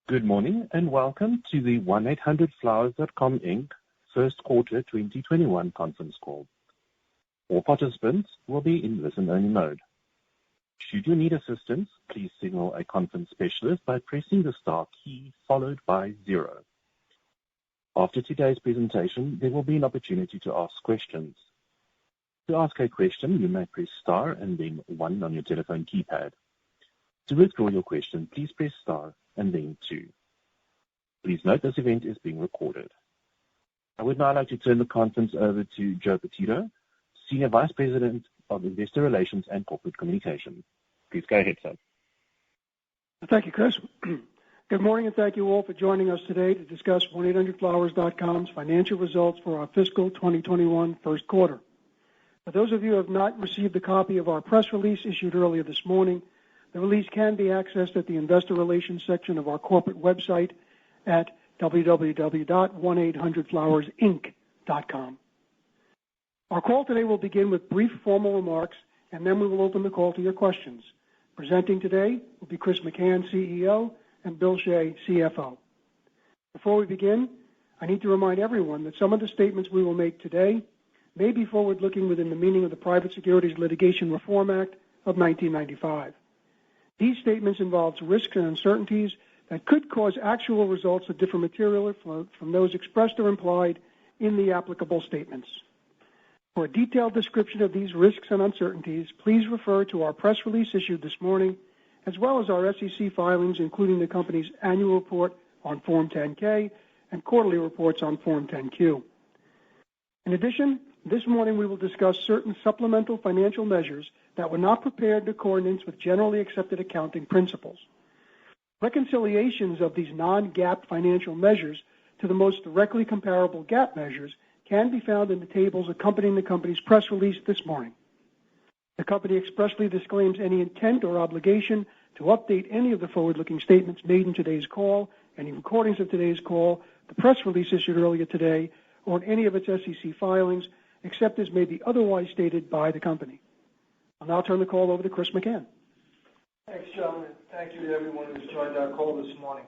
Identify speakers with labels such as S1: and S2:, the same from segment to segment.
S1: Good morning, and welcome to the 1-800-Flowers.com, Inc. First Quarter 2021 conference call. All participants will be in listen-only mode. Should you need assistance, please signal a conference specialist by pressing the star key followed by 0. After today's presentation, there will be an opportunity to ask questions. To ask a question, you may press star and then 1 on your telephone keypad. To withdraw your question, please press star and then 2. Please note this event is being recorded. I would now like to turn the conference over to Joe Petito, Senior Vice President of Investor Relations and Corporate Communications. Please go ahead, sir.
S2: Thank you, Chris. Good morning, and thank you all for joining us today to discuss 1-800-Flowers.com's financial results for our fiscal 2021 first quarter. For those of you who have not received a copy of our press release issued earlier this morning, the release can be accessed at the Investor Relations section of our corporate website at www.1800flowersinc.com. Our call today will begin with brief formal remarks, and then we will open the call to your questions. Presenting today will be Chris McCann, CEO, and Bill Shea, CFO. Before we begin, I need to remind everyone that some of the statements we will make today may be forward-looking within the meaning of the Private Securities Litigation Reform Act of 1995. These statements involve risks and uncertainties that could cause actual results to differ materially from those expressed or implied in the applicable statements. For a detailed description of these risks and uncertainties, please refer to our press release issued this morning, as well as our SEC filings, including the company's annual report on Form 10-K and quarterly reports on Form 10-Q. In addition, this morning we will discuss certain supplemental financial measures that were not prepared in accordance with generally accepted accounting principles. Reconciliations of these non-GAAP financial measures to the most directly comparable GAAP measures can be found in the tables accompanying the company's press release this morning. The company expressly disclaims any intent or obligation to update any of the forward-looking statements made in today's call, any recordings of today's call, the press release issued earlier today, or in any of its SEC filings, except as may be otherwise stated by the company. I'll now turn the call over to Chris McCann.
S3: Thanks, Joe, and thank you to everyone who's joined our call this morning.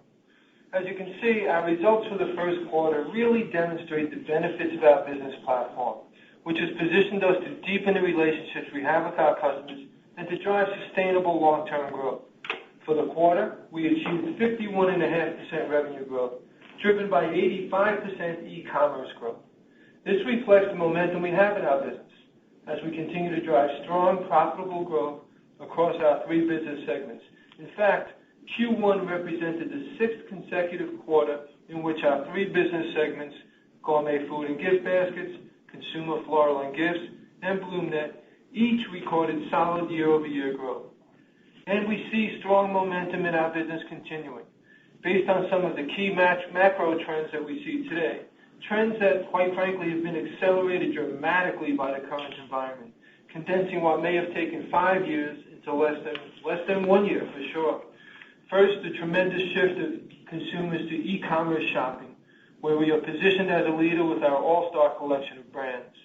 S3: As you can see, our results for the first quarter really demonstrate the benefits of our business platform, which has positioned us to deepen the relationships we have with our customers and to drive sustainable long-term growth. For the quarter, we achieved 51.5% revenue growth, driven by 85% e-commerce growth. This reflects the momentum we have in our business as we continue to drive strong, profitable growth across our 3 business segments. In fact, Q1 represented the 6th consecutive quarter in which our 3 business segments, Gourmet Food and Gift Baskets, Consumer Floral and Gifts, and BloomNet, each recorded solid year-over-year growth. And we see strong momentum in our business continuing. Based on some of the key macro trends that we see today, trends that, quite frankly, have been accelerated dramatically by the current environment, condensing what may have taken 5 years into less than 1 year for sure. First, the tremendous shift of consumers to e-commerce shopping, where we are positioned as a leader with our all-star collection of brands.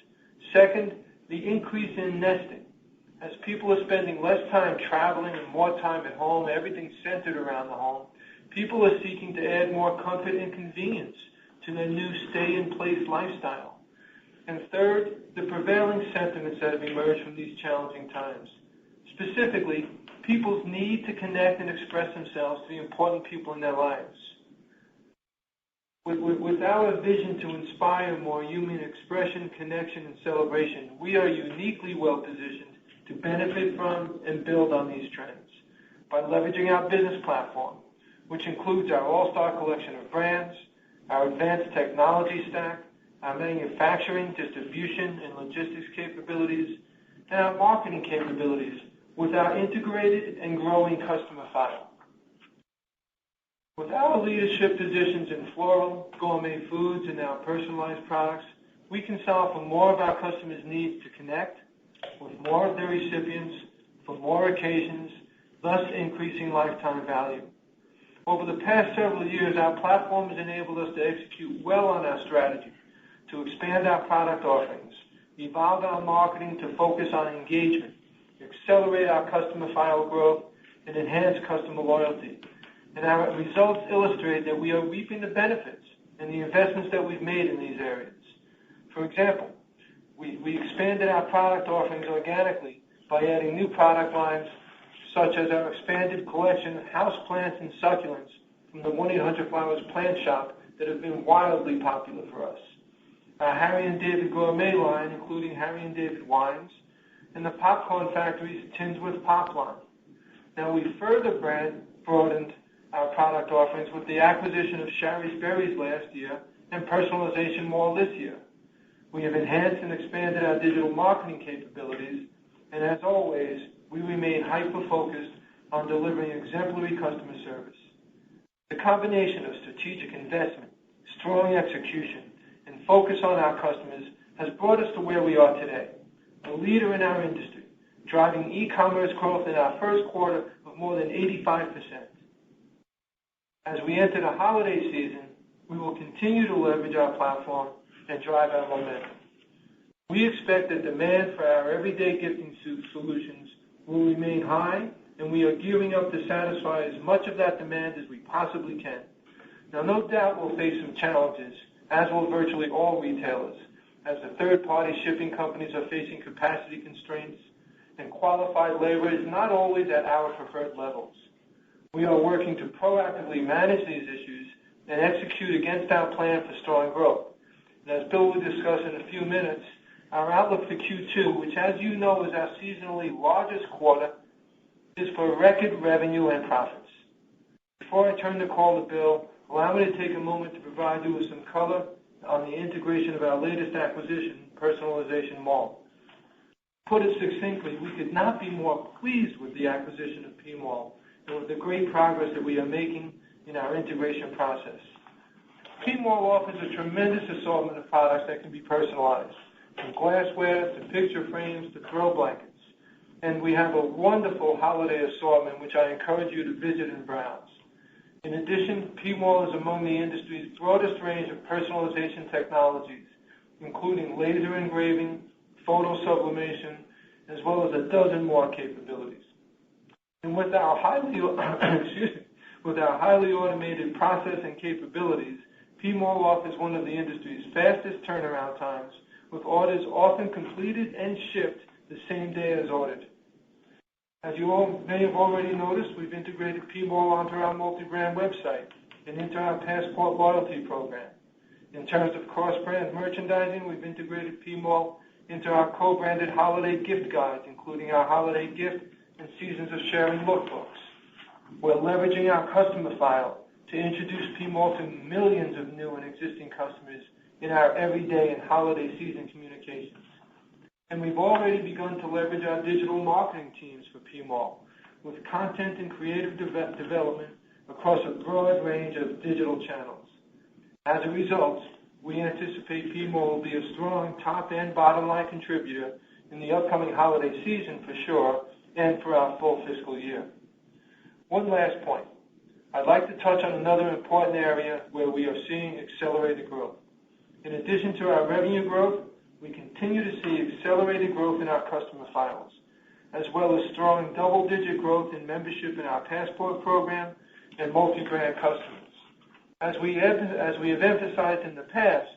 S3: Second, the increase in nesting. As people are spending less time traveling and more time at home, everything centered around the home, people are seeking to add more comfort and convenience to their new stay-in-place lifestyle. And third, the prevailing sentiments that have emerged from these challenging times. Specifically, people's need to connect and express themselves to the important people in their lives. With our vision to inspire more human expression, connection, and celebration, we are uniquely well-positioned to benefit from and build on these trends by leveraging our business platform, which includes our all-star collection of brands, our advanced technology stack, our manufacturing, distribution, and logistics capabilities, and our marketing capabilities with our integrated and growing customer file. With our leadership positions in floral, gourmet foods, and our personalized products, we can solve for more of our customers' needs to connect with more of their recipients for more occasions, thus increasing lifetime value. Over the past several years, our platform has enabled us to execute well on our strategy to expand our product offerings, evolve our marketing to focus on engagement, accelerate our customer file growth, and enhance customer loyalty. and our results illustrate that we are reaping the benefits and the investments that we've made in these areas. For example, we expanded our product offerings organically by adding new product lines such as our expanded collection of houseplants and succulents from the 1-800-Flowers plant shop that have been wildly popular for us. Our Harry and David gourmet line, including Harry and David wines, and the Popcorn Factory's Tins with Pop line. Now we further broadened our product offerings with the acquisition of Shari's Berries last year and Personalization Mall this year. We have enhanced and expanded our digital marketing capabilities, and as always, we remain hyper-focused on delivering exemplary customer service. The combination of strategic investment, strong execution, and focus on our customers has brought us to where we are today, a leader in our industry, driving e-commerce growth in our first quarter of more than 85%. As we enter the holiday season, we will continue to leverage our platform and drive our momentum. We expect that demand for our everyday gifting solutions will remain high, and we are gearing up to satisfy as much of that demand as we possibly can. Now, no doubt we'll face some challenges, as will virtually all retailers, as the third-party shipping companies are facing capacity constraints, and qualified labor is not always at our preferred levels. We are working to proactively manage these issues and execute against our plan for strong growth. And as Bill will discuss in a few minutes, our outlook for Q2, which as you know is our seasonally largest quarter, is for record revenue and profits. Before I turn the call to Bill, allow me to take a moment to provide you with some color on the integration of our latest acquisition, Personalization Mall. To put it succinctly, we could not be more pleased with the acquisition of PMall and with the great progress that we are making in our integration process. PMall offers a tremendous assortment of products that can be personalized, from glassware to picture frames to throw blankets. And we have a wonderful holiday assortment, which I encourage you to visit and browse. In addition, PMall is among the industry's broadest range of personalization technologies, including laser engraving, photo sublimation, as well as a dozen more capabilities. And with our highly automated process and capabilities, PMall offers one of the industry's fastest turnaround times, with orders often completed and shipped the same day as ordered. As you all may have already noticed, we've integrated PMall onto our multi-brand website and into our Passport loyalty program. In terms of cross-brand merchandising, we've integrated PMall into our co-branded holiday gift guides, including our holiday gift and Seasons of Sharing lookbooks. We're leveraging our customer file to introduce PMall to millions of new and existing customers in our everyday and holiday season communications. And we've already begun to leverage our digital marketing teams for PMall with content and creative development across a broad range of digital channels. As a result, we anticipate PMall will be a strong top and bottom line contributor in the upcoming holiday season for sure, and for our full fiscal year. One last point. I'd like to touch on another important area where we are seeing accelerated growth. In addition to our revenue growth, we continue to see accelerated growth in our customer files, as well as strong double-digit growth in membership in our Passport program and multi-brand customers. As we have emphasized in the past,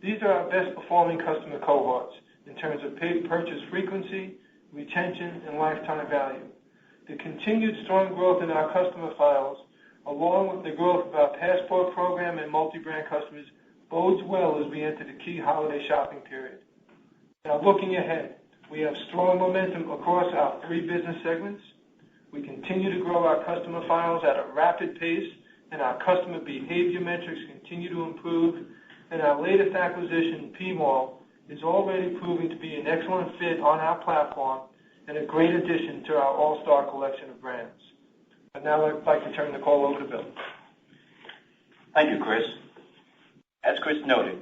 S3: these are our best-performing customer cohorts in terms of paid purchase frequency, retention, and lifetime value. The continued strong growth in our customer files, along with the growth of our Passport program and multi-brand customers, bodes well as we enter the key holiday shopping period. Now, looking ahead, we have strong momentum across our three business segments. We continue to grow our customer files at a rapid pace, and our customer behavior metrics continue to improve, and our latest acquisition, PMall, is already proving to be an excellent fit on our platform and a great addition to our all-star collection of brands. And now I'd like to turn the call over to Bill.
S4: Thank you, Chris. As Chris noted,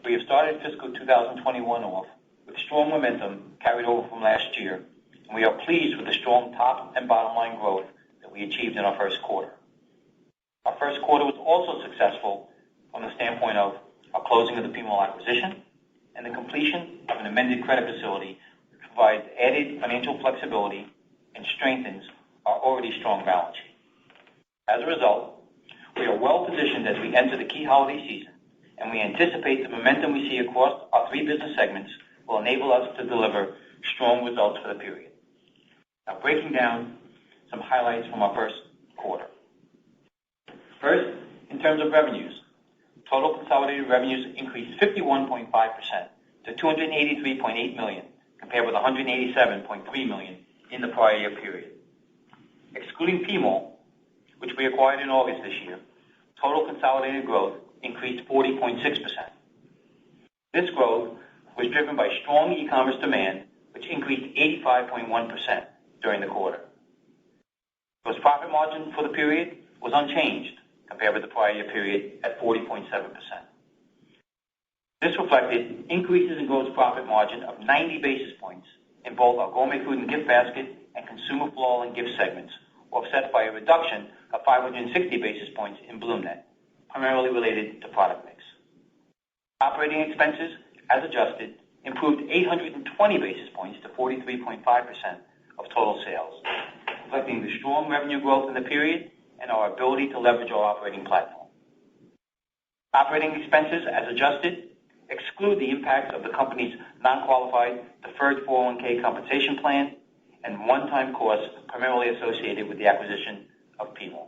S4: we have started fiscal 2021 off with strong momentum carried over from last year, and we are pleased with the strong top and bottom line growth that we achieved in our first quarter. Our first quarter was also successful from the standpoint of our closing of the PMall acquisition and the completion of an amended credit facility, which provides added financial flexibility and strengthens our already strong balance sheet. As a result, well positioned as we enter the key holiday season, and we anticipate the momentum we see across our three business segments will enable us to deliver strong results for the period. Now, breaking down some highlights from our first quarter. First, in terms of revenues, total consolidated revenues increased 51.5% to $283.8 million, compared with $187.3 million in the prior year period. Excluding PMall, which we acquired in August this year, total consolidated growth increased 40.6%. This growth was driven by strong e-commerce demand, which increased 85.1% during the quarter. Gross profit margin for the period was unchanged compared with the prior year period at 40.7%. This reflected increases in gross profit margin of 90 basis points in both our Gourmet Food and Gift Basket and Consumer Floral and Gift segments, offset by a reduction of 560 basis points in BloomNet, primarily related to product mix. Operating expenses, as adjusted, improved 820 basis points to 43.5% of total sales, reflecting the strong revenue growth in the period and our ability to leverage our operating platform. Operating expenses, as adjusted, exclude the impacts of the company's non-qualified deferred 401k compensation plan and one-time costs primarily associated with the acquisition of PMall.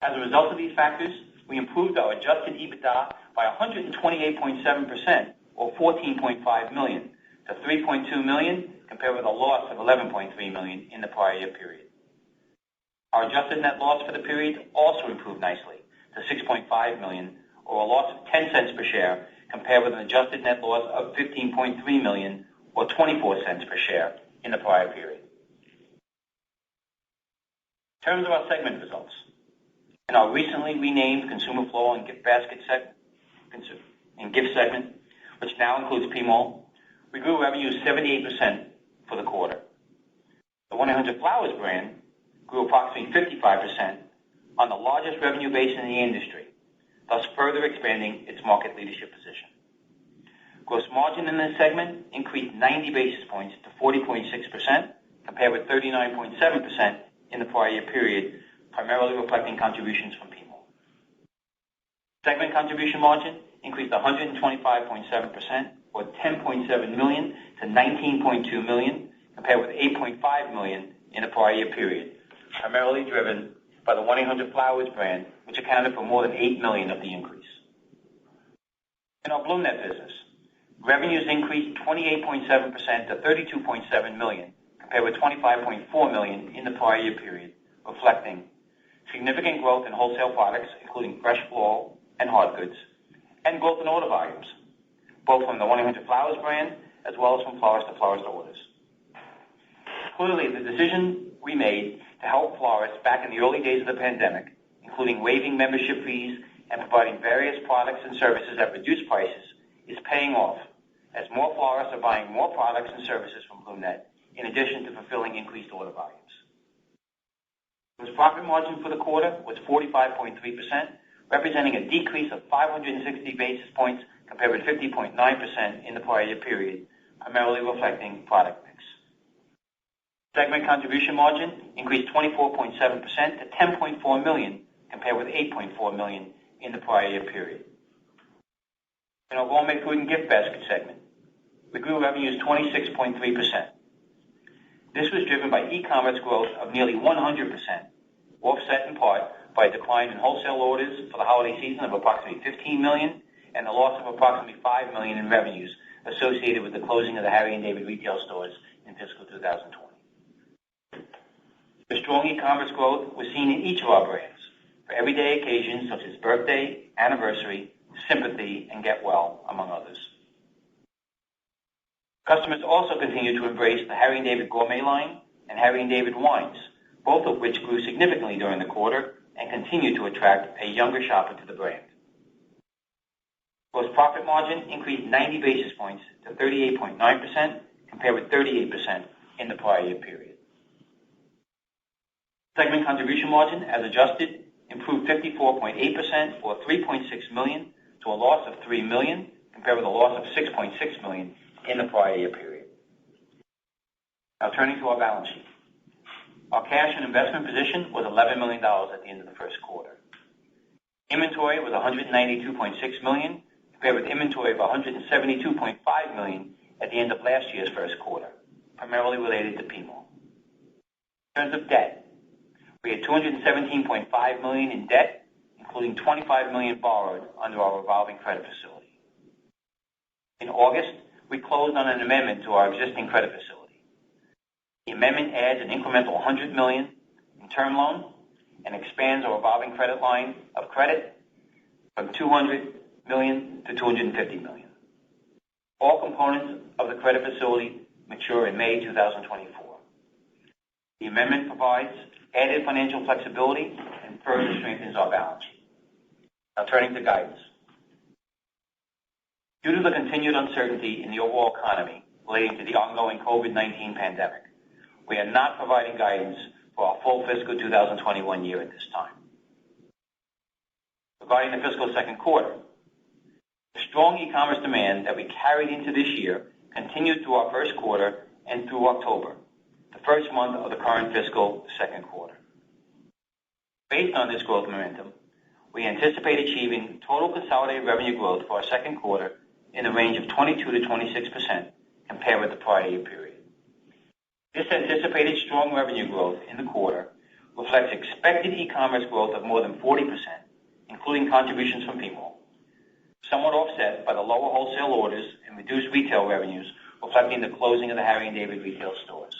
S4: As a result of these factors, we improved our adjusted EBITDA by 128.7%, or $14.5 million, to $3.2 million, compared with a loss of $11.3 million in the prior year period. Our adjusted net loss for the period also improved nicely to $6.5 million, or a loss of 10 cents per share, compared with an adjusted net loss of $15.3 million, or 24 cents per share in the prior period. In terms of our segment results, in our recently renamed Consumer Floral and Gift Basket segment, which now includes PMall, we grew revenues 78% for the quarter. The 1-800-Flowers brand grew approximately 55% on the largest revenue base in the industry, thus further expanding its market leadership position. Gross margin in this segment increased 90 basis points to 40.6%, compared with 39.7% in the prior year period, primarily reflecting contributions from PMall. Segment contribution margin increased 125.7%, or $10.7 million, to $19.2 million, compared with $8.5 million in the prior year period, primarily driven by the 1-800-Flowers brand, which accounted for more than $8 million of the increase. In our BloomNet business, revenues increased 28.7% to $32.7 million, compared with $25.4 million in the prior year period, reflecting significant growth in wholesale products, including fresh floral and hard goods, and growth in order volumes, both from the 1-800-Flowers brand as well as from florist to florist orders. Clearly, the decision we made to help florists back in the early days of the pandemic, including waiving membership fees and providing various products and services at reduced prices, is paying off, as more florists are buying more products and services from BloomNet, in addition to fulfilling increased order volumes. Gross profit margin for the quarter was 45.3%, representing a decrease of 560 basis points compared with 50.9% in the prior year period, primarily reflecting product mix. Segment contribution margin increased 24.7% to $10.4 million, compared with $8.4 million in the prior year period. In our Gourmet Food and Gift Basket segment, we grew revenues 26.3%. This was driven by e-commerce growth of nearly 100%, offset in part by a decline in wholesale orders for the holiday season of approximately $15 million and the loss of approximately $5 million in revenues associated with the closing of the Harry & David retail stores in fiscal 2020. The strong e-commerce growth was seen in each of our brands for everyday occasions such as birthday, anniversary, sympathy, and get well, among others. Customers also continue to embrace the Harry & David Gourmet line and Harry & David wines, both of which grew significantly during the quarter and continue to attract a younger shopper to the brand. Gross profit margin increased 90 basis points to 38.9%, compared with 38% in the prior year period. Segment contribution margin, as adjusted, improved 54.8%, or $3.6 million, to a loss of $3 million, compared with a loss of $6.6 million in the prior year period. Now turning to our balance sheet. Our cash and investment position was $11 million at the end of the first quarter. Inventory was $192.6 million, compared with inventory of $172.5 million at the end of last year's first quarter, primarily related to PMall. In terms of debt, we had $217.5 million in debt, including $25 million borrowed under our revolving credit facility. In August, we closed on an amendment to our existing credit facility. The amendment adds an incremental $100 million in term loan and expands our revolving credit line of credit from $200 million to $250 million. All components of the credit facility mature in May 2024. The amendment provides added financial flexibility and further strengthens our balance sheet. Now turning to guidance. Due to the continued uncertainty in the overall economy relating to the ongoing COVID-19 pandemic, we are not providing guidance for our full fiscal 2021 year at this time. Regarding the fiscal second quarter, the strong e-commerce demand that we carried into this year continued through our first quarter and through October, the first month of the current fiscal second quarter. Based on this growth momentum, we anticipate achieving total consolidated revenue growth for our second quarter in the range of 22 to 26% compared with the prior year period. This anticipated strong revenue growth in the quarter reflects expected e-commerce growth of more than 40%, including contributions from PMall, somewhat offset by the lower wholesale orders and reduced retail revenues reflecting the closing of the Harry & David retail stores.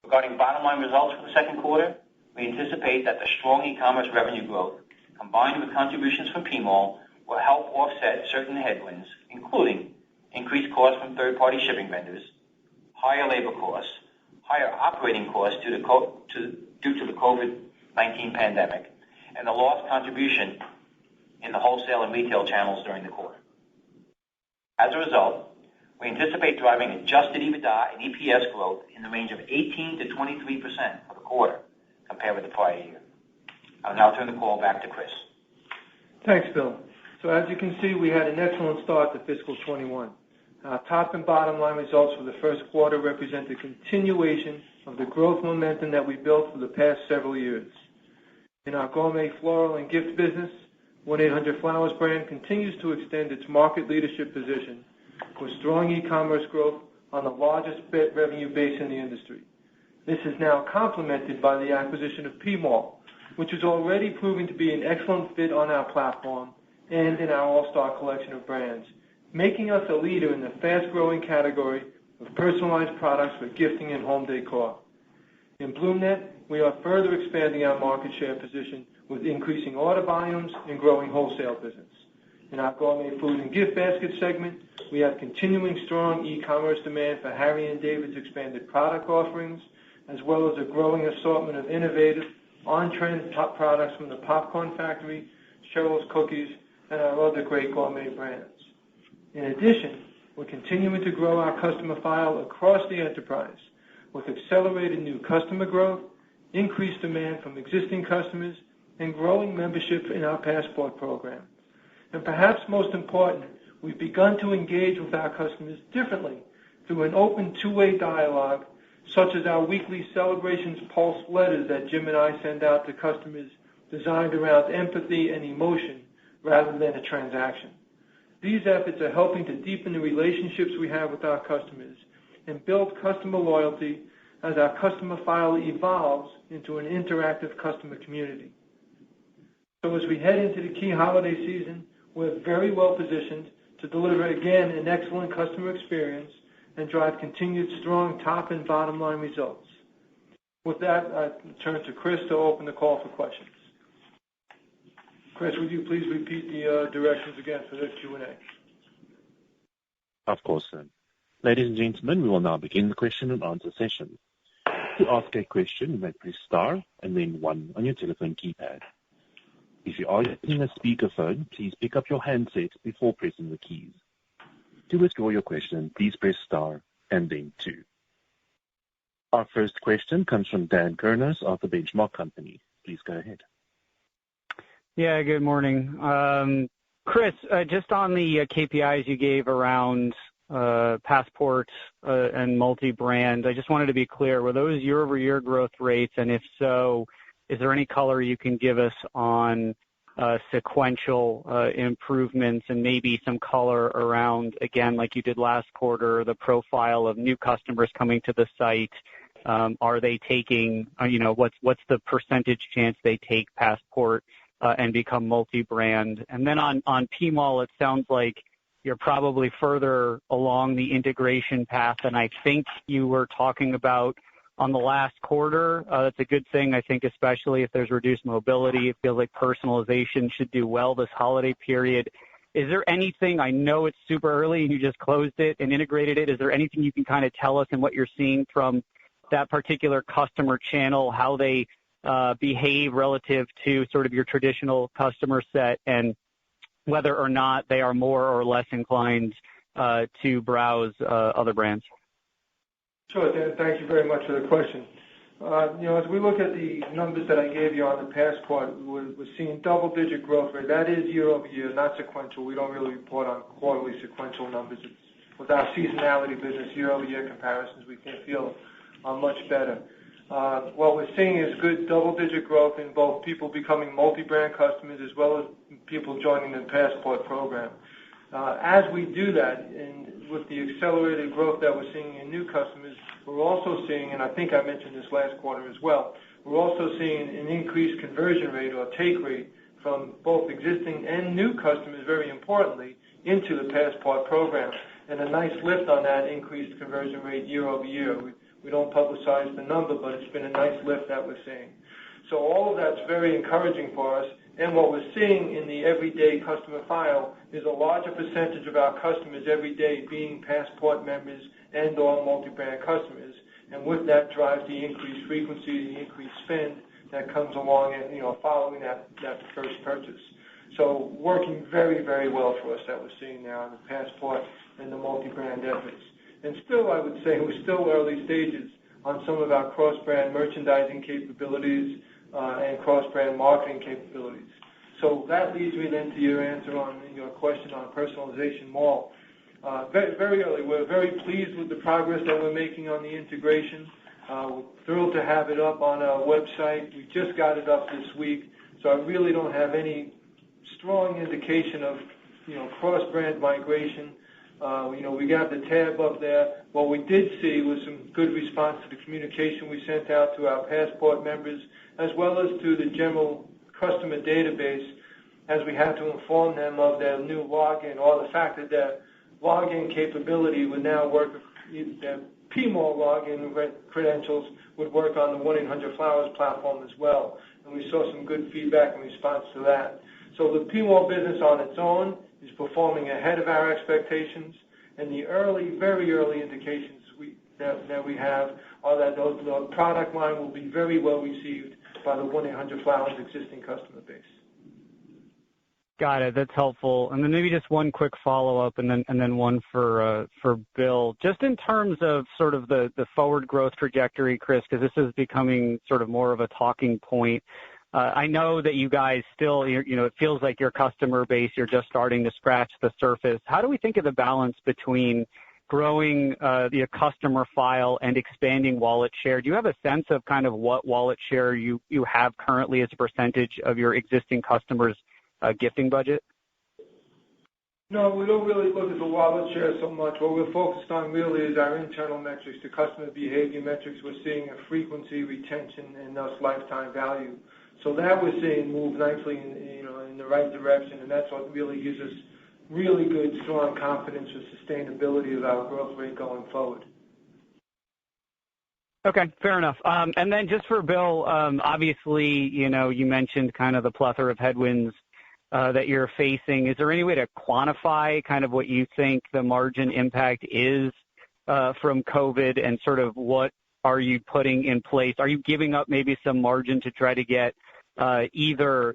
S4: Regarding bottom line results for the second quarter, we anticipate that the strong e-commerce revenue growth, combined with contributions from PMall, will help offset certain headwinds, including increased costs from third-party shipping vendors, higher labor costs, higher operating costs due to the COVID-19 pandemic, and the lost contribution in the wholesale and retail channels during the quarter. As a result, we anticipate driving adjusted EBITDA and EPS growth in the range of 18 to 23% for the quarter compared with the prior year. I'll now turn the call back to Chris.
S3: Thanks, Bill. So as you can see, we had an excellent start to fiscal 21. Our top and bottom line results for the first quarter represent the continuation of the growth momentum that we built for the past several years. In our gourmet floral and gift business, 1-800-Flowers brand continues to extend its market leadership position with strong e-commerce growth on the largest revenue base in the industry. This is now complemented by the acquisition of PMall, which is already proving to be an excellent fit on our platform and in our all-star collection of brands, making us a leader in the fast-growing category of personalized products for gifting and home decor. In BloomNet, we are further expanding our market share position with increasing order volumes and growing wholesale business. In our gourmet food and gift basket segment, we have continuing strong e-commerce demand for Harry & David's expanded product offerings, as well as a growing assortment of innovative, on-trend top products from the Popcorn Factory, Cheryl's Cookies, and our other great gourmet brands. In addition, we're continuing to grow our customer file across the enterprise with accelerated new customer growth, increased demand from existing customers, and growing membership in our Passport program. And perhaps most important, we've begun to engage with our customers differently through an open two-way dialogue, such as our weekly Celebrations Pulse letters that Jim and I send out to customers designed around empathy and emotion rather than a transaction. These efforts are helping to deepen the relationships we have with our customers and build customer loyalty as our customer file evolves into an interactive customer community. So as we head into the key holiday season, we're very well positioned to deliver again an excellent customer experience and drive continued strong top and bottom line results. With that, I turn to Chris to open the call for questions. Chris, would you please repeat the directions again for the Q&A?
S1: Of course, sir. Ladies and gentlemen, we will now begin the question and answer session. To ask a question, you may press star and then 1 on your telephone keypad. If you are using a speakerphone, please pick up your handset before pressing the keys. To withdraw your question, please press star and then 2. Our first question comes from Dan Kurnos of the Benchmark Company. Please go ahead.
S5: Yeah, good morning. Chris, just on the KPIs you gave around Passport and multi-brand. I just wanted to be clear, were those year-over-year growth rates? And if so, is there any color you can give us on sequential improvements and maybe some color around, again, like you did last quarter, the profile of new customers coming to the site? Are they taking, what's the percentage chance they take Passport and become multi-brand? And then on PMall, it sounds like you're probably further along the integration path than I think you were talking about on the last quarter. That's a good thing, I think, especially if there's reduced mobility. It feels like personalization should do well this holiday period. Is there anything, I know it's super early and you just closed it and integrated it, is there anything you can kind of tell us in what you're seeing from that particular customer channel, how they behave relative to sort of your traditional customer set, and whether or not they are more or less inclined to browse other brands?
S3: Sure, Dan. Thank you very much for the question. As we look at the numbers that I gave you on the Passport, we're seeing double-digit growth rate. That is year-over-year, not sequential. We don't really report on quarterly sequential numbers. With our seasonality business, year-over-year comparisons, we can feel much better. What we're seeing is good double-digit growth in both people becoming multi-brand customers as well as people joining the Passport program. As we do that, and with the accelerated growth that we're seeing in new customers, we're also seeing, and I think I mentioned this last quarter as well, we're also seeing an increased conversion rate or take rate from both existing and new customers, very importantly, into the Passport program, and a nice lift on that increased conversion rate year-over-year. We don't publicize the number, but it's been a nice lift that we're seeing. So all of that's very encouraging for us. And what we're seeing in the everyday customer file is a larger percentage of our customers every day being Passport members and or multi-brand customers. And with that drives the increased frequency, the increased spend that comes along and, following that first purchase. So working very, very well for us that we're seeing now in the Passport and the multi-brand efforts. And still, I would say we're still early stages on some of our cross-brand merchandising capabilities and cross-brand marketing capabilities. So that leads me then to your answer on your question on Personalization Mall. Very, very early. We're very pleased with the progress that we're making on the integration. We're thrilled to have it up on our website. We just got it up this week, so I really don't have any strong indication of cross-brand migration. We got the tab up there. What we did see was some good response to the communication we sent out to our Passport members, as well as to the general customer database, as we had to inform them of their new login, or the fact that their login capability would now work, their PMall login credentials would work on the 1-800-Flowers platform as well. And we saw some good feedback in response to that. So the PMall business on its own is performing ahead of our expectations, and the very early indications that we have are that the product line will be very well received by the 1-800-Flowers existing customer base.
S5: Got it. That's helpful. And then maybe just one quick follow-up, and then one for Bill. Just in terms of sort of the forward growth trajectory, Chris, because this is becoming sort of more of a talking point. I know that you guys still, it feels like your customer base, you're just starting to scratch the surface. How do we think of the balance between growing the customer file and expanding wallet share? Do you have a sense of kind of what wallet share you have currently as a percentage of your existing customers' gifting budget?
S3: No, we don't really look at the wallet share so much. What we're focused on really is our internal metrics, the customer behavior metrics. We're seeing a frequency, retention, and thus lifetime value. So that we're seeing move nicely in the right direction, and that's what really gives us really good, strong confidence with sustainability of our growth rate going forward.
S5: Okay, fair enough. And then just for Bill, obviously, you mentioned kind of the plethora of headwinds that you're facing. Is there any way to quantify kind of what you think the margin impact is from COVID, and sort of what are you putting in place? Are you giving up maybe some margin to try to get either,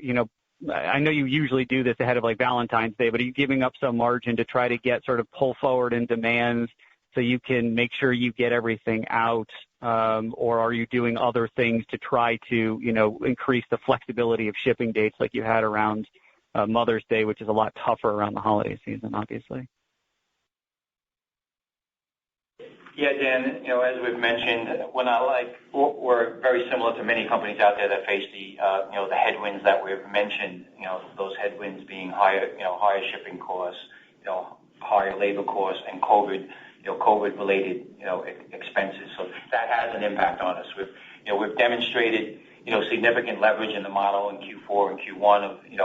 S5: I know you usually do this ahead of like Valentine's Day, but are you giving up some margin to try to get sort of pull forward in demands so you can make sure you get everything out? Or are you doing other things to try to, increase the flexibility of shipping dates like you had around Mother's Day, which is a lot tougher around the holiday season, obviously?
S4: Yeah, Dan, as we've mentioned, we're very similar to many companies out there that face the headwinds that we've mentioned, those headwinds being higher shipping costs, higher labor costs, and COVID-related, expenses. So that has an impact on us. We've demonstrated, significant leverage in the model in Q4 and Q1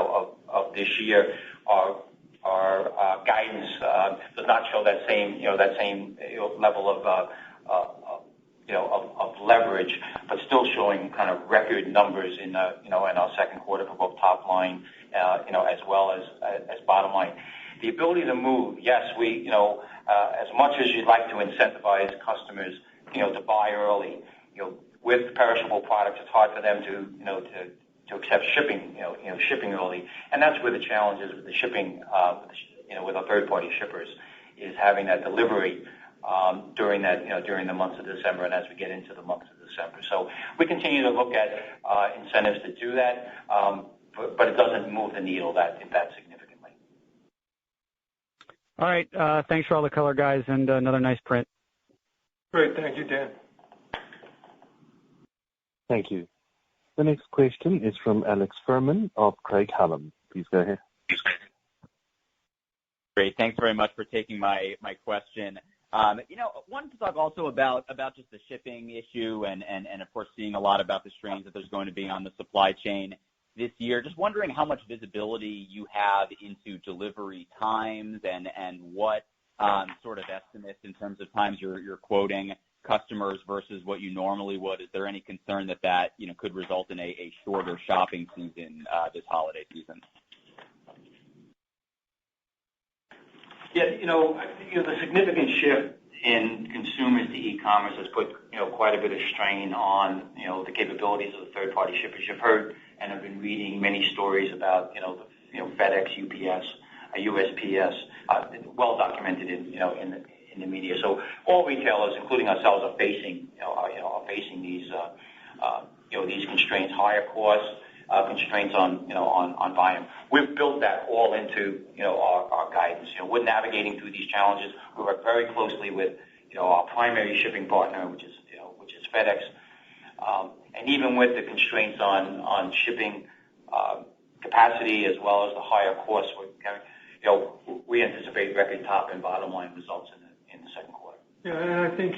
S4: of this year. Our guidance does not show that same level of leverage, but still showing kind of record numbers in our second quarter for both top line, as well as bottom line. The ability to move, yes, we, as much as you'd like to incentivize customers, to buy early, with perishable products, it's hard for them to accept shipping early, and that's where the challenge is with the shipping, with our third-party shippers, is having that delivery during the months of December and as we get into the months of December. So we continue to look at incentives to do that, but it doesn't move the needle that significantly.
S5: All right, thanks for all the color, guys, and another nice print.
S3: Great, thank you, Dan.
S1: Thank you. The next question is from Alex Furman of Craig-Hallum. Please go ahead.
S6: Great. Thanks very much for taking my question. Wanted to talk also about just the shipping issue and of course seeing a lot about the strains that there's going to be on the supply chain this year. Just wondering how much visibility you have into delivery times and what sort of estimates in terms of times you're quoting customers versus what you normally would. Is there any concern that could result in a shorter shopping season this holiday season?
S4: Yeah, the significant shift in consumers to e-commerce has put quite a bit of strain on the capabilities of the third-party shippers. You've heard and have been reading many stories about FedEx, UPS, USPS, well documented in the media. So all retailers, including ourselves, are facing these constraints, higher costs, constraints on volume. We've built that all into our guidance. We're navigating through these challenges. We work very closely with our primary shipping partner, which is FedEx, and even with the constraints on shipping capacity as well as the higher costs, we anticipate record top and bottom line results in the second quarter.
S3: Yeah, and I think,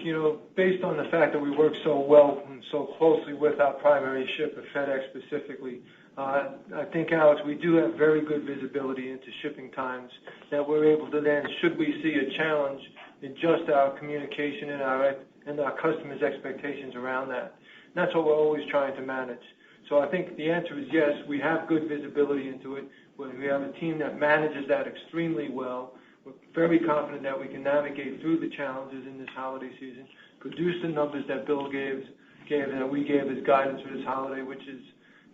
S3: based on the fact that we work so well and so closely with our primary shipper, FedEx specifically, I think, Alex, we do have very good visibility into shipping times that we're able to then, should we see a challenge, adjust our communication and our customers' expectations around that. And that's what we're always trying to manage. So I think the answer is yes, we have good visibility into it. We have a team that manages that extremely well. We're very confident that we can navigate through the challenges in this holiday season, produce the numbers that Bill gave and that we gave as guidance for this holiday, which is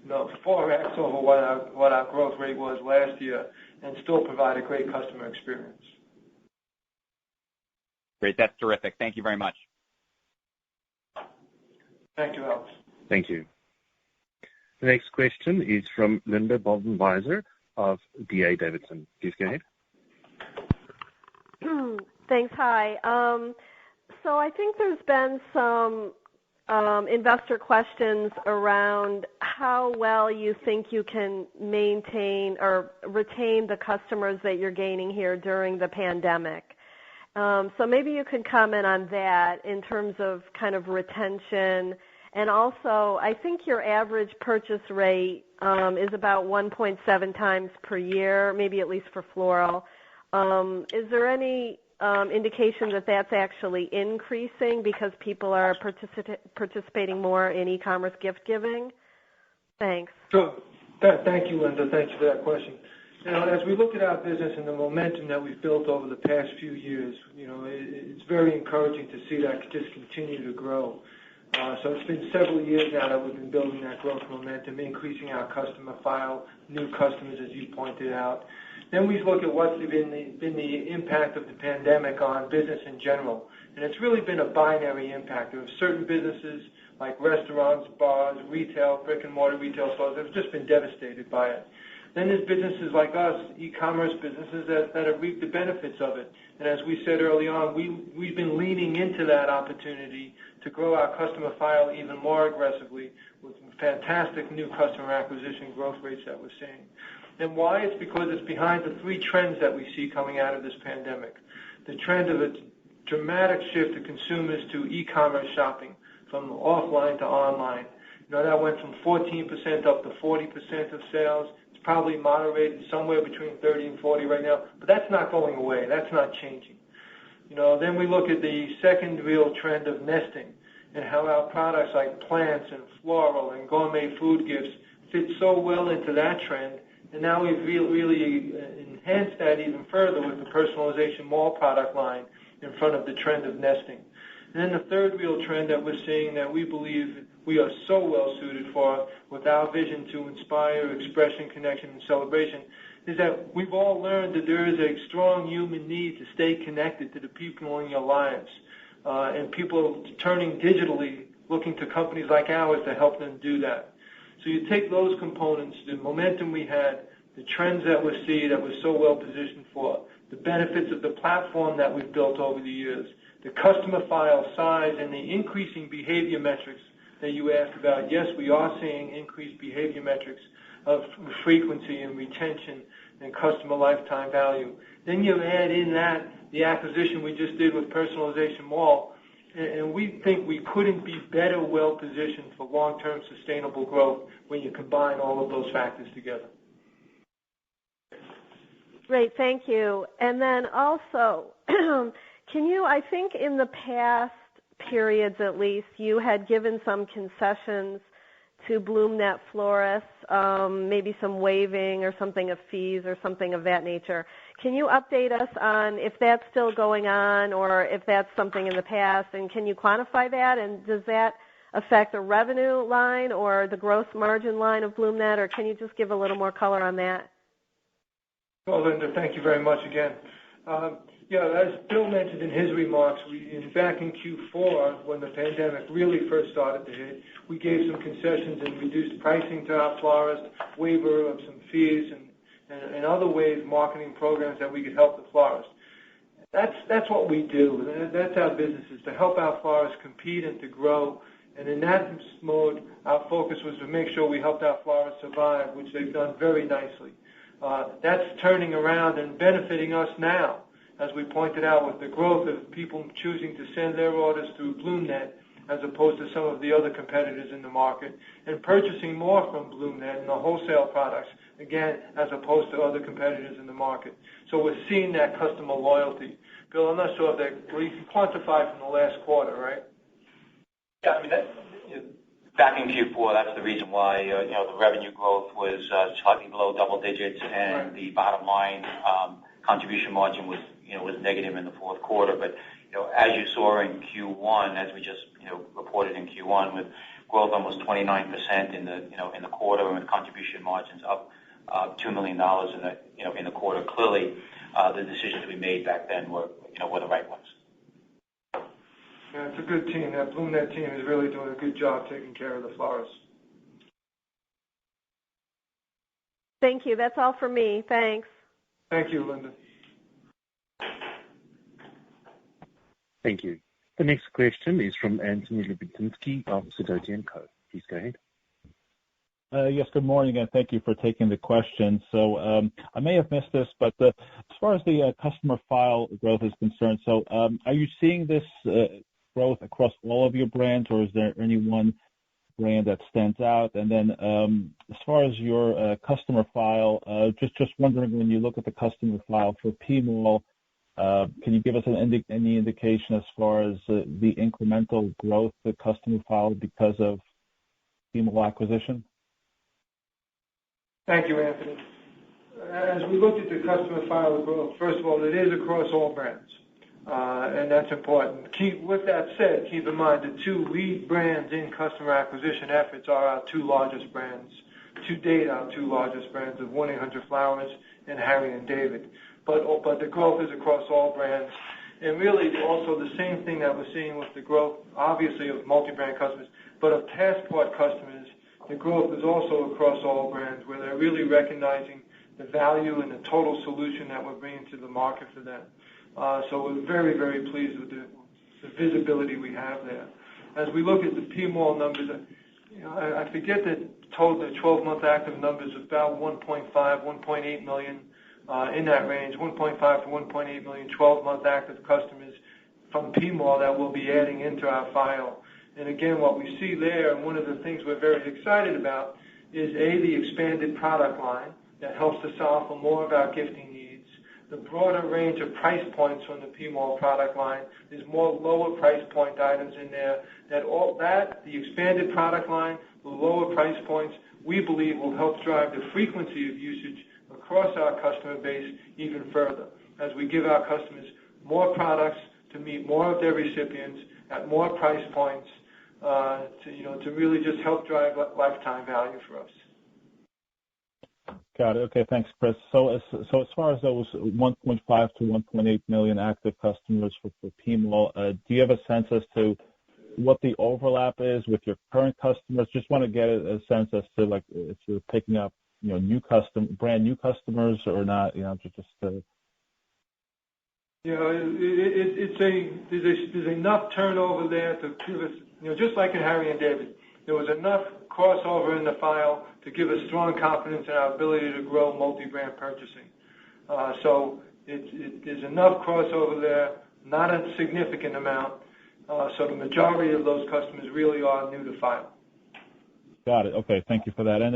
S3: 4x over what our growth rate was last year, and still provide a great customer experience.
S6: Great, that's terrific. Thank you very much.
S3: Thank you, Alex.
S1: Thank you. The next question is from Linda Bolton-Weiser of D.A. Davidson. Please go ahead.
S7: Thanks. Hi. So I think there's been some investor questions around how well you think you can maintain or retain the customers that you're gaining here during the pandemic. So maybe you could comment on that in terms of kind of retention. And also, I think your average purchase rate is about 1.7 times per year, maybe at least for floral. Is there any indication that that's actually increasing because people are participating more in e-commerce gift giving? Thanks.
S3: Sure. Thank you, Linda. Thank you for that question. As we look at our business and the momentum that we've built over the past few years, it's very encouraging to see that just continue to grow. So it's been several years now that we've been building that growth momentum, increasing our customer file, new customers, as you pointed out. Then we look at what's been the impact of the pandemic on business in general. And it's really been a binary impact. There are certain businesses like restaurants, bars, retail, brick and mortar retail stores that have just been devastated by it. Then there's businesses like us, e-commerce businesses that have reaped the benefits of it. And as we said early on, we've been leaning into that opportunity to grow our customer file even more aggressively with fantastic new customer acquisition growth rates that we're seeing. And why? It's because it's behind the three trends that we see coming out of this pandemic. The trend of a dramatic shift of consumers to e-commerce shopping, from offline to online. That went from 14% up to 40% of sales. It's probably moderated somewhere between 30 and 40 right now, but that's not going away. That's not changing. Then we look at the second real trend of nesting and how our products like plants and floral and gourmet food gifts fit so well into that trend. And now we've really enhanced that even further with the personalization mall product line in front of the trend of nesting. And then the third real trend that we're seeing that we believe we are so well suited for with our vision to inspire expression, connection, and celebration is that we've all learned that there is a strong human need to stay connected to the people in your lives. And people turning digitally, looking to companies like ours to help them do that. So you take those components, the momentum we had, the trends that we see that we're so well positioned for, the benefits of the platform that we've built over the years, the customer file size, and the increasing behavior metrics that you asked about. Yes, we are seeing increased behavior metrics of frequency and retention and customer lifetime value. Then you add in that the acquisition we just did with Personalization Mall, and we think we couldn't be better well positioned for long-term sustainable growth when you combine all of those factors together.
S7: Great, thank you. And then also, can you, I think in the past periods at least, you had given some concessions to BloomNet florists, maybe some waiving or something of fees or something of that nature. Can you update us on if that's still going on or if that's something in the past, and can you quantify that, and does that affect the revenue line or the gross margin line of BloomNet, or can you just give a little more color on that?
S3: Well, Linda, thank you very much again. As Bill mentioned in his remarks, back in Q4, when the pandemic really first started to hit, we gave some concessions and reduced pricing to our florists, waiver of some fees, and other ways, marketing programs that we could help the florists. That's what we do. That's our business, is to help our florists compete and to grow. And in that mode, our focus was to make sure we helped our florists survive, which they've done very nicely. That's turning around and benefiting us now, as we pointed out, with the growth of people choosing to send their orders through BloomNet as opposed to some of the other competitors in the market, and purchasing more from BloomNet in the wholesale products, again, as opposed to other competitors in the market. So we're seeing that customer loyalty. Bill, I'm not sure if that, you can quantify from the last quarter, right?
S4: Yeah, I mean, back in Q4, that's the reason why the revenue growth was slightly below double digits, and right, the bottom line contribution margin was negative in the fourth quarter. But as you saw in Q1, as we just reported in Q1, with growth almost 29% in the quarter, and contribution margins up $2 million in the quarter. Clearly, the decisions we made back then were the right ones.
S3: Yeah, it's a good team. That BloomNet team is really doing a good job taking care of the florists.
S7: Thank you. That's all for me. Thanks.
S3: Thank you, Linda.
S1: Thank you. The next question is from Anthony Lebiedzinski of Sidoti & Co. Please go ahead.
S8: Yes, good morning, and thank you for taking the question. So I may have missed this, but as far as the customer file growth is concerned, so are you seeing this growth across all of your brands, or is there any one brand that stands out? And then as far as your customer file, just wondering, when you look at the customer file for PMall, can you give us any indication as far as the incremental growth, the customer file, because of PMall acquisition?
S3: Thank you, Anthony. As we looked at the customer file growth, first of all, it is across all brands, and that's important. With that said, keep in mind the two lead brands in customer acquisition efforts are our two largest brands, to date our two largest brands of 1-800-Flowers and Harry & David. But the growth is across all brands. And really also the same thing that we're seeing with the growth, obviously, of multi-brand customers, but of Passport customers, the growth is also across all brands, where they're really recognizing the value and the total solution that we're bringing to the market for them. So we're very, very pleased with the visibility we have there. As we look at the PMall numbers, I forget the total, the 12-month active numbers, about 1.5, 1.8 million in that range, 1.5 to 1.8 million 12-month active customers from PMall that we'll be adding into our file. And again, what we see there, and one of the things we're very excited about, is the expanded product line that helps to solve for more of our gifting needs. The broader range of price points from the PMall product line, there's more lower price point items in there. The expanded product line, the lower price points, we believe will help drive the frequency of usage across our customer base even further, as we give our customers more products to meet more of their recipients at more price points, to really just help drive lifetime value for us.
S8: Got it. Okay, thanks, Chris. So as far as those 1.5 to 1.8 million active customers for PMall, do you have a sense as to what the overlap is with your current customers? Just want to get a sense as to like if you're picking up brand new customers or not.
S3: There's enough turnover there to give us, just like in Harry and David, there was enough crossover in the file to give us strong confidence in our ability to grow multi-brand purchasing. So there's enough crossover there, not a significant amount. So the majority of those customers really are new to file.
S8: Got it. Okay, thank you for that. And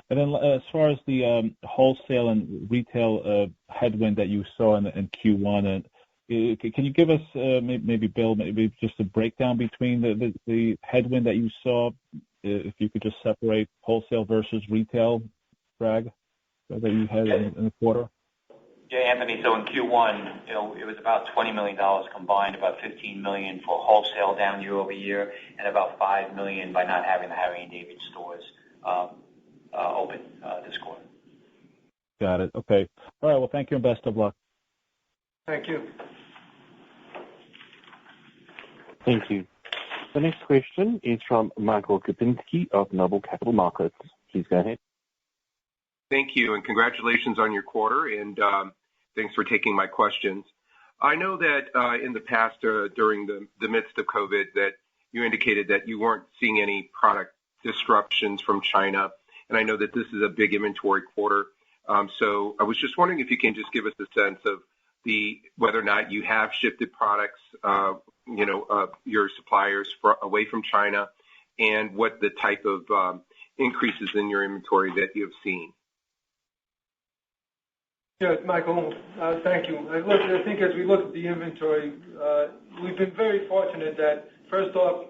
S8: then as far as the wholesale and retail headwind that you saw in Q1, can you give us maybe Bill, maybe just a breakdown between the headwind that you saw, if you could just separate wholesale versus retail drag that you had in the quarter?
S4: Yeah, Anthony. So in Q1, it was about $20 million combined, about $15 million for wholesale down year over year, and about $5 million by not having the Harry and David stores open this quarter.
S8: Got it. Okay. All right. Well, thank you and best of luck.
S3: Thank you.
S1: Thank you. The next question is from Michael Kupinski of Noble Capital Markets. Please go ahead.
S9: Thank you, and congratulations on your quarter, and thanks for taking my questions. I know that in the past, during the midst of COVID, that you indicated that you weren't seeing any product disruptions from China, and I know that this is a big inventory quarter. So I was just wondering if you can just give us a sense of whether or not you have shifted products, your suppliers away from China, and what the type of increases in your inventory that you have seen.
S3: Yeah, Michael, thank you. I think as we look at the inventory, we've been very fortunate that, first off,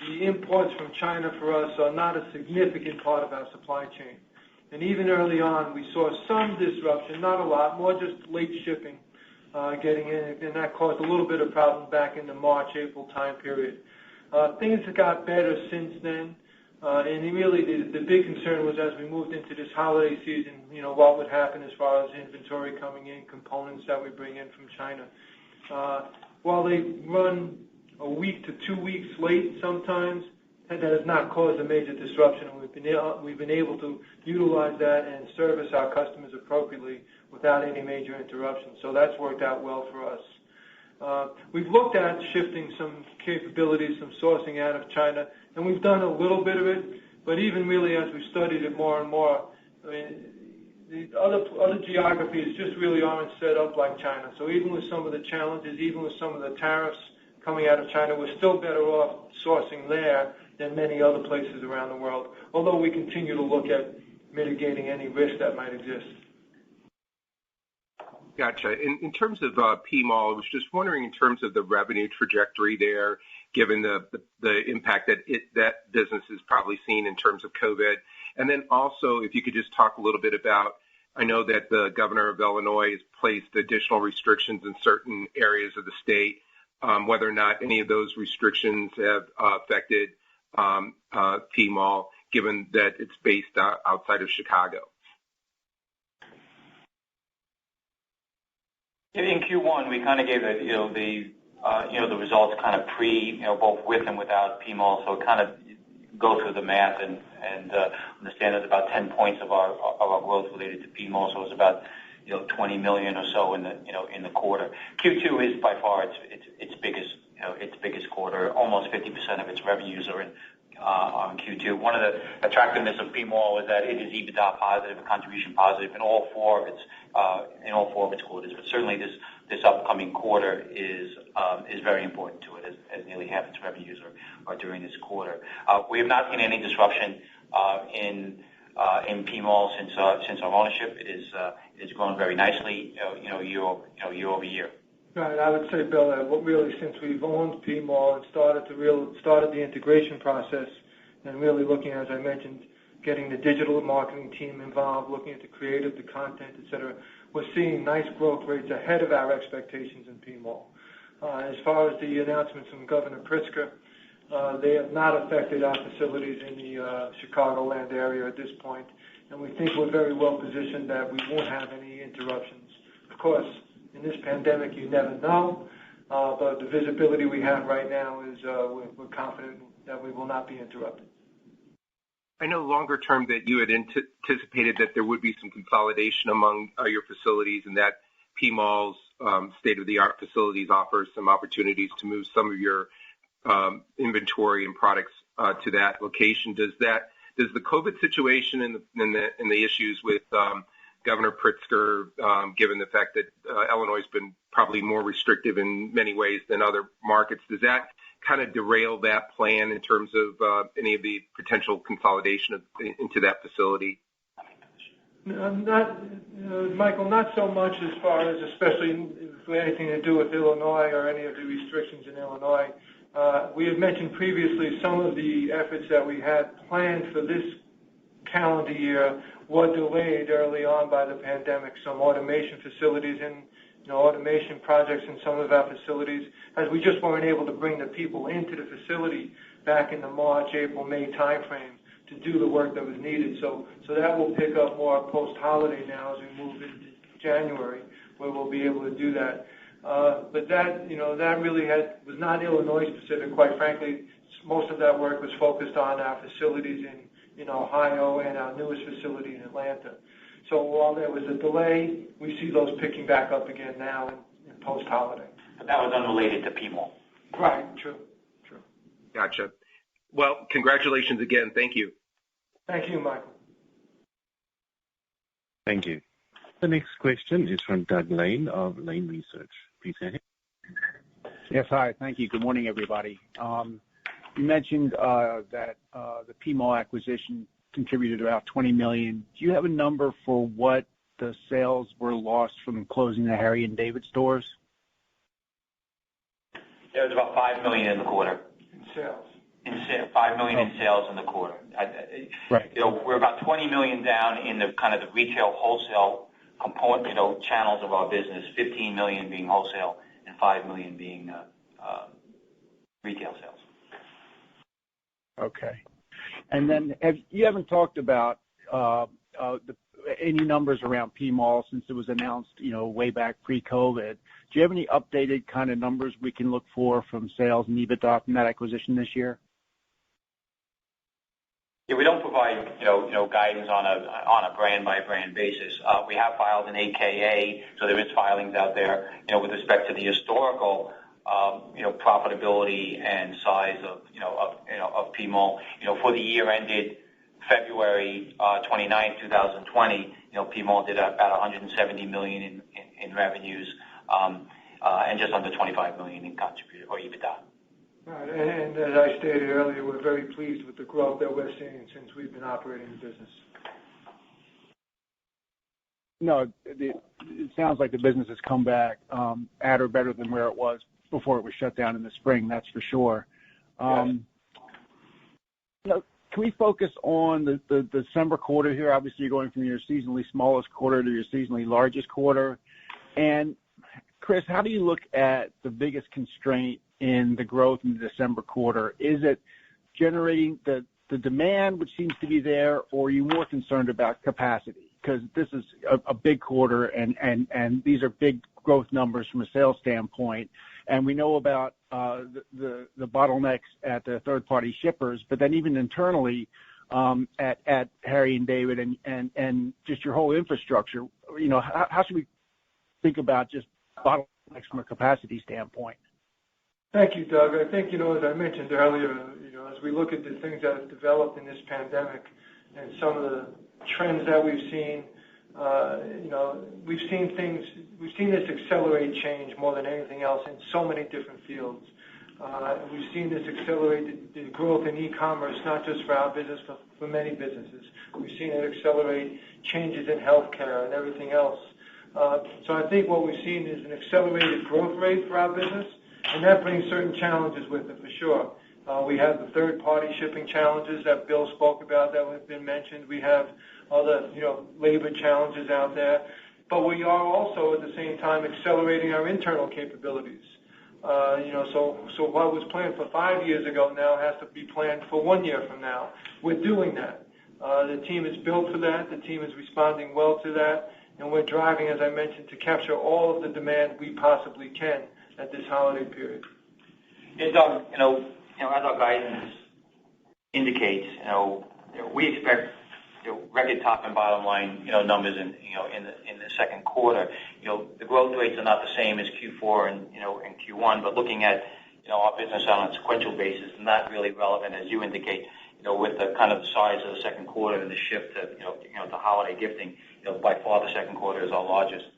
S3: the imports from China for us are not a significant part of our supply chain. And even early on, we saw some disruption, not a lot, more just late shipping getting in, and that caused a little bit of problem back in the March, April time period. Things have got better since then. And really, the big concern was as we moved into this holiday season, what would happen as far as inventory coming in, components that we bring in from China. While they run a week to 2 weeks late sometimes, that has not caused a major disruption. We've been able to utilize that and service our customers appropriately without any major interruption. So that's worked out well for us. We've looked at shifting some capabilities, some sourcing out of China, and we've done a little bit of it, but even really as we've studied it more and more, the other geographies just really aren't set up like China. So even with some of the challenges, even with some of the tariffs coming out of China, we're still better off sourcing there than many other places around the world, although we continue to look at mitigating any risk that might exist.
S9: Gotcha. In terms of PMall, I was just wondering in terms of the revenue trajectory there, given the impact that business has probably seen in terms of COVID. And then also, if you could just talk a little bit about, I know that the governor of Illinois has placed additional restrictions in certain areas of the state, whether or not any of those restrictions have affected PMall, given that it's based outside of Chicago.
S4: In Q1, we kind of gave the results kind of both with and without PMall, so it kind go through the math and understand that about 10 points of our growth related to PMall, so it was about $20 million or so in the quarter. Q2 is by far its biggest quarter. Almost 50% of its revenues are on Q2. One of the attractiveness of PMall is that it is EBITDA positive and contribution positive in all four of its quarters. But certainly this upcoming quarter is very important to it, as nearly half its revenues are during this quarter. We have not seen any disruption in PMall since our ownership. It is growing very nicely, year over year.
S3: Right. I would say, Bill, that really since we've owned PMall and started the integration process and really looking, as I mentioned, getting the digital marketing team involved, looking at the creative, the content, et cetera, we're seeing nice growth rates ahead of our expectations in PMall. As far as the announcements from Governor Pritzker, they have not affected our facilities in the Chicagoland area at this point, and we think we're very well positioned that we won't have any interruptions. Of course, in this pandemic, you never know, but the visibility we have right now is we're confident that we will not be interrupted.
S9: I know longer term that you had anticipated that there would be some consolidation among your facilities and that PMall's state-of-the-art facilities offer some opportunities to move some of your inventory and products to that location. Does the COVID situation and the issues with Governor Pritzker, given the fact that Illinois has been probably more restrictive in many ways than other markets, does that kind of derail that plan in terms of any of the potential consolidation into that facility?
S3: Michael, not so much as far as especially for anything to do with Illinois or any of the restrictions in Illinois. We had mentioned previously some of the efforts that we had planned for this calendar year were delayed early on by the pandemic. Some automation facilities and automation projects in some of our facilities, as we just weren't able to bring the people into the facility back in the March, April, May timeframe to do the work that was needed. So that will pick up more post-holiday now as we move into January, where we'll be able to do that. But that really was not Illinois specific. Quite frankly, most of that work was focused on our facilities in Ohio and our newest facility in Atlanta. So while there was a delay, we see those picking back up again now in post-holiday.
S4: But that was unrelated to PMall.
S3: Right. True.
S9: Gotcha. Well, congratulations again. Thank you.
S3: Thank you, Michael.
S1: Thank you. The next question is from Doug Lane of Lane Research. Please go ahead.
S10: Yes, hi. Thank you. Good morning, everybody. You mentioned that the PMall acquisition contributed about $20 million. Do you have a number for what the sales were lost from closing the Harry & David stores?
S4: It was about $5 million in the quarter.
S3: In sales.
S4: $5 million in sales in the quarter.
S10: Right.
S4: We're about $20 million down in the kind of the retail wholesale component, channels of our business. $15 million being wholesale and $5 million being retail sales.
S10: Okay. And then you haven't talked about any numbers around PMall since it was announced, way back pre-COVID. Do you have any updated kind of numbers we can look for from sales and EBITDA from that acquisition this year?
S4: Yeah, we don't provide, guidance on a brand by brand basis. We have filed an AKA, so there is filings out there, with respect to the historical, profitability and size of PMall. For the year ended February 29, 2020, PMall did about $170 million in revenues, and just under $25 million in contribution or EBITDA.
S3: Right. And as I stated earlier, we're very pleased with the growth that we're seeing since we've been operating the business.
S10: No, it sounds like the business has come back at or better than where it was before it was shut down in the spring, that's for sure.
S3: Yes.
S10: Can we focus on the December quarter here? Obviously, you're going from your seasonally smallest quarter to your seasonally largest quarter. And, Chris, how do you look at the biggest constraint in the growth in the December quarter? Is it generating the demand, which seems to be there, or are you more concerned about capacity? Because this is a big quarter, and these are big growth numbers from a sales standpoint. And we know about the bottlenecks at the third-party shippers, but then even internally at Harry and David and just your whole infrastructure, how should we think about just bottlenecks from a capacity standpoint?
S3: Thank you, Doug. I think, as I mentioned earlier, as we look at the things that have developed in this pandemic and some of the trends that we've seen, we've seen this accelerate change more than anything else in so many different fields. We've seen this accelerate the growth in e-commerce, not just for our business, but for many businesses. We've seen it accelerate changes in healthcare and everything else. So I think what we've seen is an accelerated growth rate for our business, and that brings certain challenges with it for sure. We have the third-party shipping challenges that Bill spoke about that have been mentioned. We have other, labor challenges out there. But we are also at the same time accelerating our internal capabilities. So what was planned for 5 years ago now has to be planned for 1 year from now. We're doing that. The team is built for that. The team is responding well to that. And we're driving, as I mentioned, to capture all of the demand we possibly can at this holiday period.
S4: Yeah, Doug, as our guidance indicates, we expect record top and bottom line numbers in the second quarter. The growth rates are not the same as Q4 and Q1, but looking at our business on a sequential basis, not really relevant as you indicate. With the kind of size of the second quarter and the shift to the holiday gifting, by far the second quarter is our largest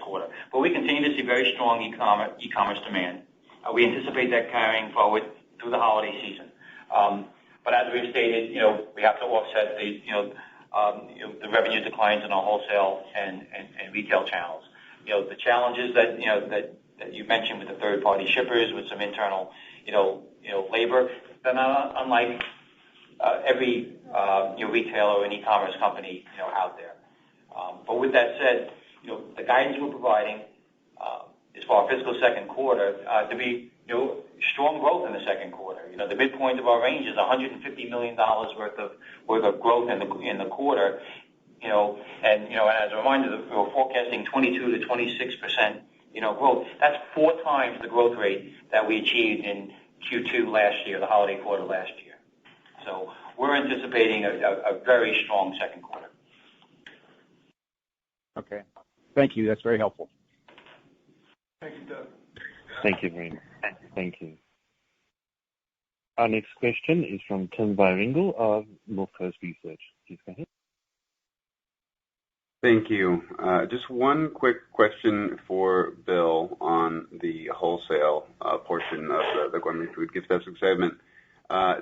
S4: quarter. But we continue to see very strong e-commerce demand. We anticipate that carrying forward through the holiday season. But as we've stated, we have to offset the revenue declines in our wholesale and retail channels. The challenges that you mentioned with the third-party shippers, with some internal labor, they're not unlike every retailer and e-commerce company out there. But with that said, the guidance we're providing is for our fiscal second quarter to be strong growth in the second quarter. The midpoint of our range is $150 million worth of growth in the quarter. And as a reminder, we're forecasting 22 to 26% growth. That's 4 times the growth rate that we achieved in Q2 last year, the holiday quarter last year. So we're anticipating a very strong second quarter.
S10: Okay. Thank you. That's very helpful.
S3: Thank you, Doug.
S1: Thank you very much. Thank you. Our next question is from Tim Byringle of Northcoast Research. Please go ahead.
S11: Thank you. Just one quick question for Bill on the wholesale portion of the gourmet food gift basket segment.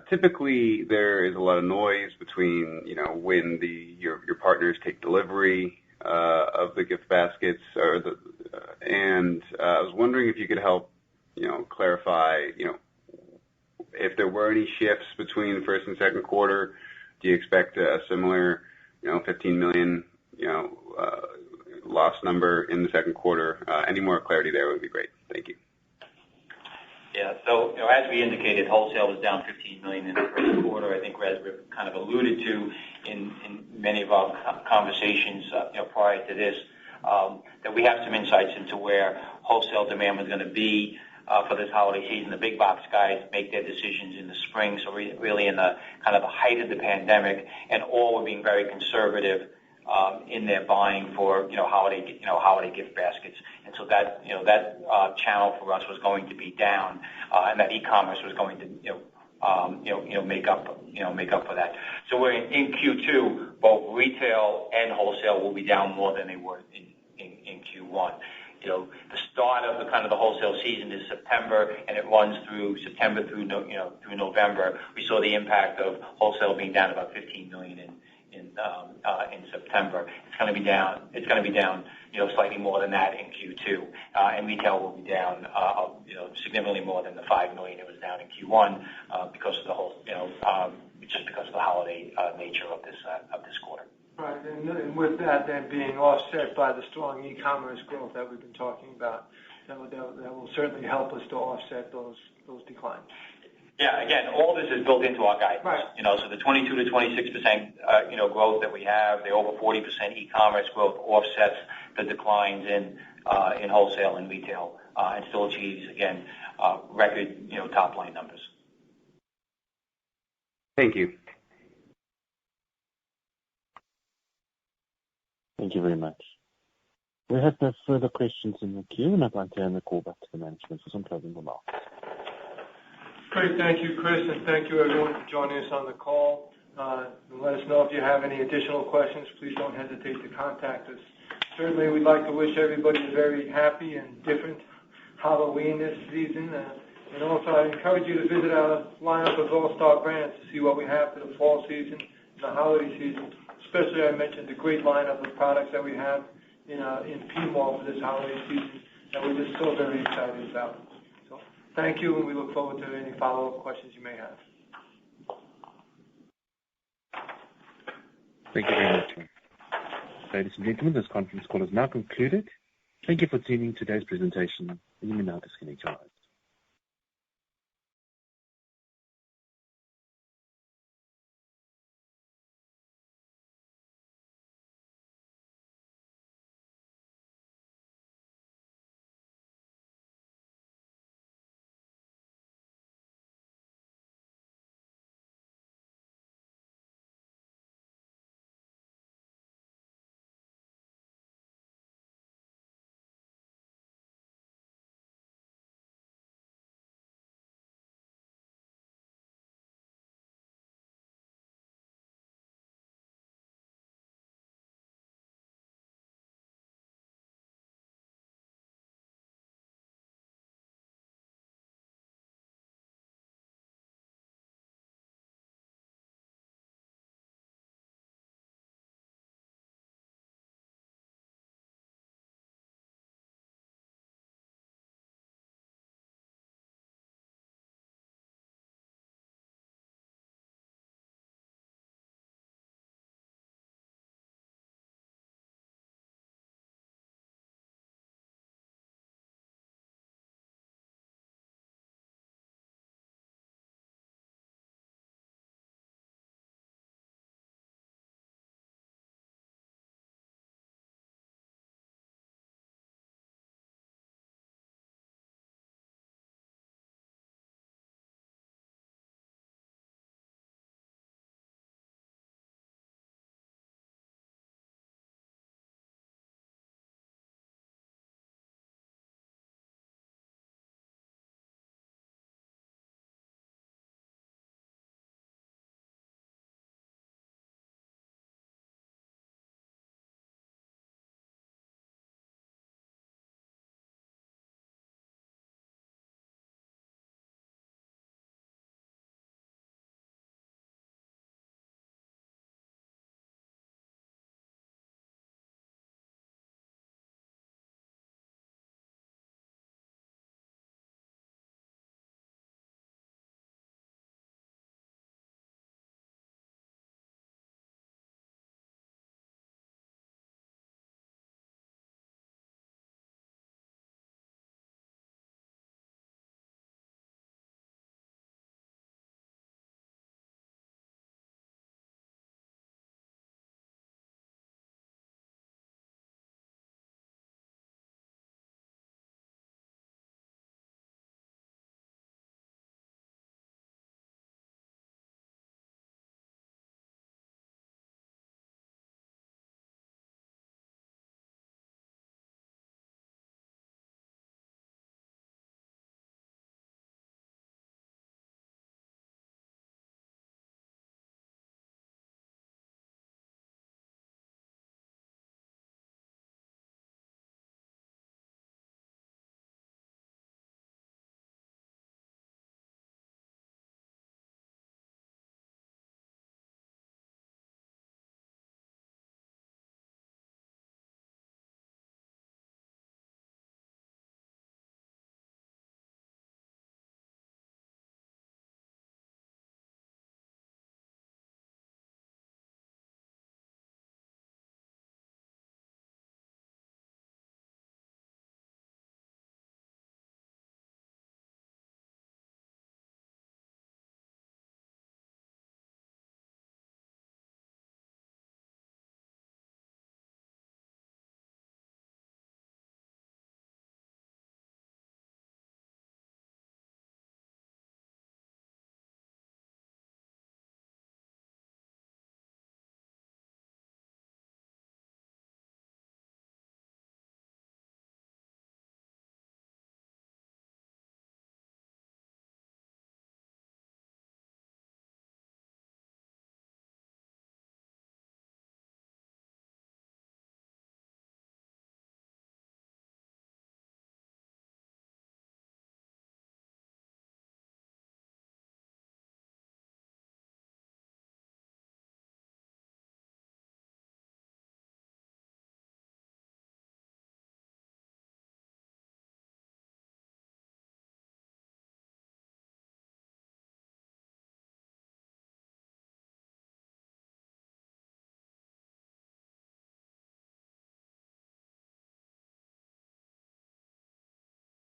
S11: Typically, there is a lot of noise between when your partners take delivery of the gift baskets, and I was wondering if you could help clarify if there were any shifts between the first and second quarter. Do you expect a similar 15 million loss number in the second quarter? Any more clarity there would be great. Thank you.
S4: Yeah. So, as we indicated, wholesale was down $15 million in the first quarter. I think as we've kind of alluded to in many of our conversations prior to this, that we have some insights into where wholesale demand was going to be for this holiday season. The big box guys make their decisions in the spring, so really in the kind of the height of the pandemic, and all were being very conservative in their buying for holiday gift baskets, and so that channel for us was going to be down, and that e-commerce was going to make up for that. So we're in Q2, both retail and wholesale will be down more than they were in Q1. The start of the wholesale season is September, and it runs through September through November. We saw the impact of wholesale being down about $15 million in September. It's going to be down. It's going to be down, slightly more than that in Q2, and retail will be down, significantly more than the $5 million it was down in Q1 because of just because of the holiday nature of this quarter.
S3: Right, and with that then being offset by the strong e-commerce growth that we've been talking about, that will certainly help us to offset those declines.
S4: Yeah, again, all this is built into our guidance.
S3: Right.
S4: So the 22 to 26%, growth that we have, the over 40% e-commerce growth offsets the declines in wholesale and retail, and still achieves, again, record, top line numbers.
S11: Thank you.
S1: Thank you very much. We have no further questions in the queue, and I'd like to hand the call back to the management for some closing remarks.
S3: Great. Thank you, Chris, and thank you, everyone, for joining us on the call. Let us know if you have any additional questions. Please don't hesitate to contact us. Certainly, we'd like to wish everybody a very happy and different Halloween this season. And also, I encourage you to visit our lineup of all-star brands to see what we have for the fall season and the holiday season. Especially, I mentioned the great lineup of products that we have in P-Mall for this holiday season that we're just so very excited about. So thank you, and we look forward to any follow-up questions you may have.
S1: Thank you very much. Ladies and gentlemen, this conference call is now concluded. Thank you for tuning today's presentation, and you may now disconnect your lines.